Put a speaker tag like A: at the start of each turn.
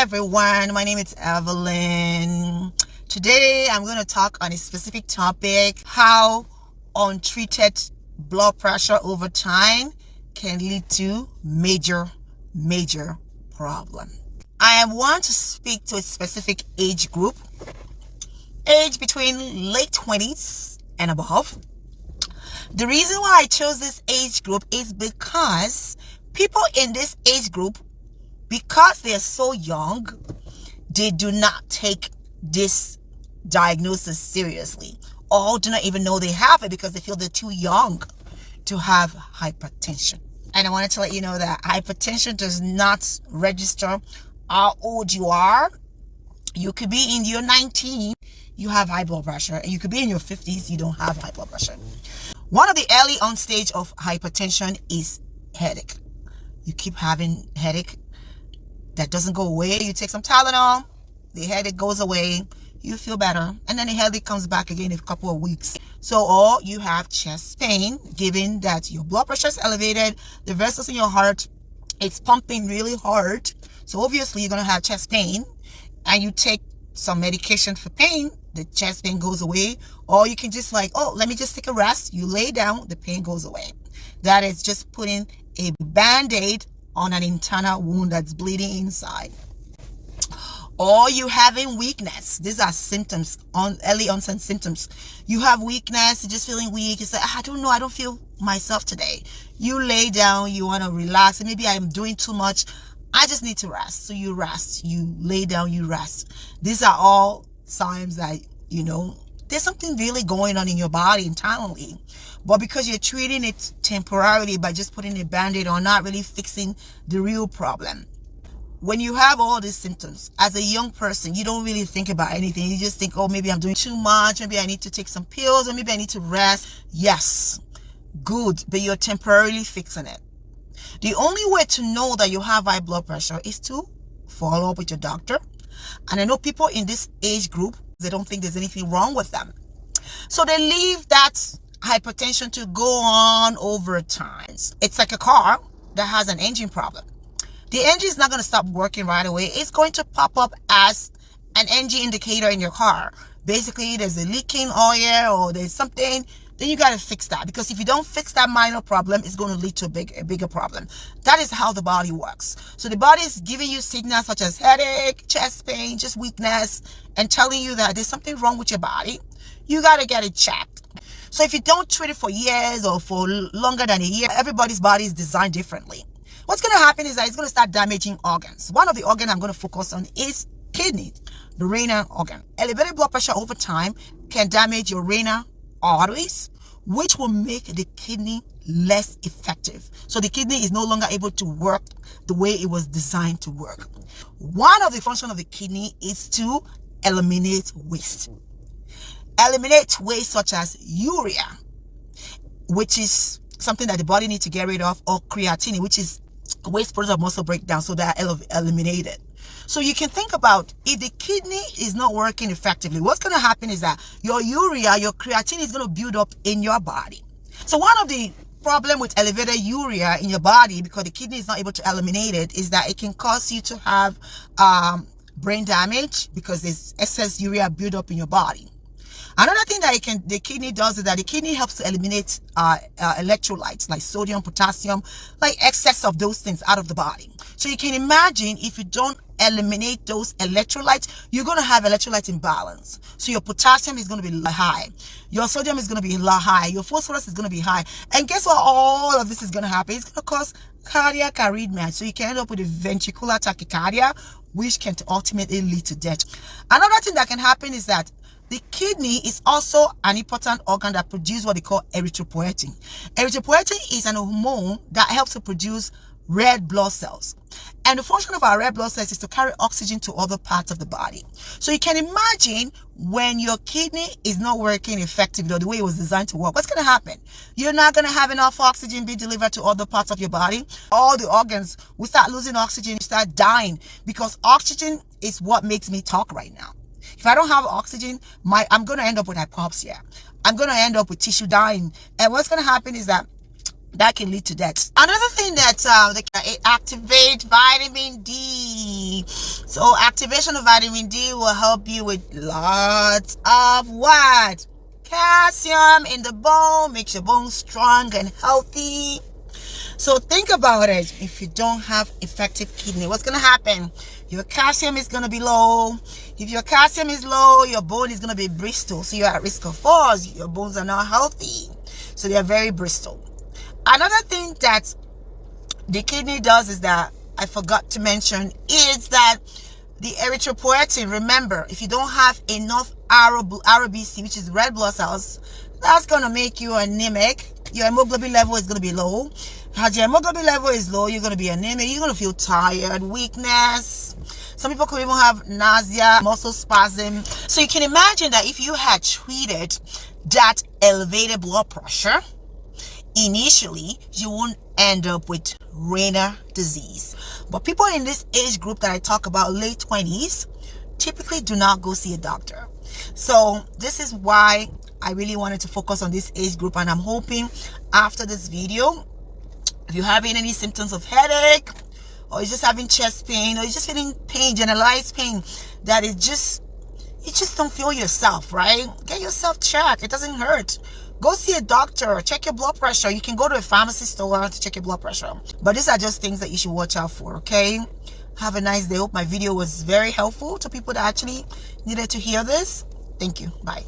A: everyone, my name is Evelyn. Today I'm going to talk on a specific topic: how untreated blood pressure over time can lead to major problem. I want to speak to a specific age group, age between late 20s and above. The reason why I chose this age group is because people in this age group, because they're so young, they do not take this diagnosis seriously, or do not even know they have it because they feel they're too young to have hypertension. And I wanted to let you know that hypertension does not register how old you are. You could be in your 19, you have high blood pressure, and you could be in your 50s, you don't have high blood pressure. One of the early on stage of hypertension is headache. You keep having headache that doesn't go away. You take some Tylenol, the headache goes away, you feel better, and then the headache comes back again in a couple of weeks. So, or you have chest pain, given that your blood pressure is elevated, the vessels in your heart, it's pumping really hard. So obviously you're going to have chest pain, and you take some medication for pain, the chest pain goes away. Or you can just let me just take a rest. You lay down, the pain goes away. That is just putting a band-aid on an internal wound that's bleeding inside. Or you having weakness. These are symptoms, early onset symptoms. You have weakness, you're just feeling weak. You say, I don't know, I don't feel myself today. You lay down, you want to relax, and maybe I'm doing too much. I just need to rest. So you rest, you lay down, you rest. These are all signs that, there's something really going on in your body internally. But because you're treating it temporarily by just putting a band-aid on, not really fixing the real problem. When you have all these symptoms, as a young person, you don't really think about anything. You just think, maybe I'm doing too much. Maybe I need to take some pills, or maybe I need to rest. Yes, good, but you're temporarily fixing it. The only way to know that you have high blood pressure is to follow up with your doctor. And I know people in this age group, they don't think there's anything wrong with them. So they leave that hypertension to go on over time. It's like a car that has an engine problem. The engine is not going to stop working right away. It's going to pop up as an engine indicator in your car. Basically, there's a leaking oil or there's something, then you got to fix that. Because if you don't fix that minor problem, it's going to lead to a bigger problem. That is how the body works. So the body is giving you signals such as headache, chest pain, just weakness, and telling you that there's something wrong with your body. You got to get it checked. So if you don't treat it for years or for longer than a year, everybody's body is designed differently. What's going to happen is that it's going to start damaging organs. One of the organs I'm going to focus on is kidney, the renal organ. Elevated blood pressure over time can damage your renal arteries, which will make the kidney less effective. So the kidney is no longer able to work the way it was designed to work. One of the functions of the kidney is to eliminate waste. Eliminate waste such as urea, which is something that the body needs to get rid of, or creatinine, which is waste product of muscle breakdown, so that eliminated. So you can think about, if the kidney is not working effectively, what's going to happen is that your urea, your creatinine is going to build up in your body. So one of the problem with elevated urea in your body, because the kidney is not able to eliminate it, is that it can cause you to have brain damage, because there's excess urea build up in your body. Another thing that the kidney does is that the kidney helps to eliminate electrolytes like sodium, potassium, like excess of those things out of the body. So you can imagine, if you don't eliminate those electrolytes, you're going to have electrolyte imbalance. So your potassium is going to be high, your sodium is going to be high, your phosphorus is going to be high. And guess what? All of this is going to happen. It's going to cause cardiac arrhythmia. So you can end up with a ventricular tachycardia, which can ultimately lead to death. Another thing that can happen is that the kidney is also an important organ that produces what they call erythropoietin. Erythropoietin is an hormone that helps to produce red blood cells. And the function of our red blood cells is to carry oxygen to other parts of the body. So you can imagine, when your kidney is not working effectively, or the way it was designed to work, what's going to happen? You're not going to have enough oxygen be delivered to other parts of your body. All the organs will start losing oxygen, you start dying, because oxygen is what makes me talk right now. If I don't have oxygen, I'm going to end up with hypoxia. I'm going to end up with tissue dying. And what's going to happen is that that can lead to death. Another thing that they activate vitamin D. So activation of vitamin D will help you with lots of what? Calcium in the bone, makes your bones strong and healthy. So think about it. If you don't have effective kidney, what's going to happen? Your calcium is going to be low. If your calcium is low, your bone is going to be brittle. So you're at risk of falls. Your bones are not healthy. So they are very brittle. Another thing that the kidney does is that I forgot to mention is that the erythropoietin. Remember, if you don't have enough RBC, which is red blood cells, that's going to make you anemic. Your hemoglobin level is going to be low. As your hemoglobin level is low, you're going to be anemic. You're going to feel tired, weakness. Some people could even have nausea, muscle spasm. So you can imagine that if you had treated that elevated blood pressure initially, you won't end up with renal disease. But people in this age group that I talk about, late 20s, typically do not go see a doctor. So this is why I really wanted to focus on this age group, and I'm hoping after this video, if you're having any symptoms of headache, or you're just having chest pain, or you're just feeling pain, generalized pain, that you just don't feel yourself, right? Get yourself checked. It doesn't hurt. Go see a doctor. Check your blood pressure. You can go to a pharmacy store to check your blood pressure. But these are just things that you should watch out for, okay? Have a nice day. Hope my video was very helpful to people that actually needed to hear this. Thank you. Bye.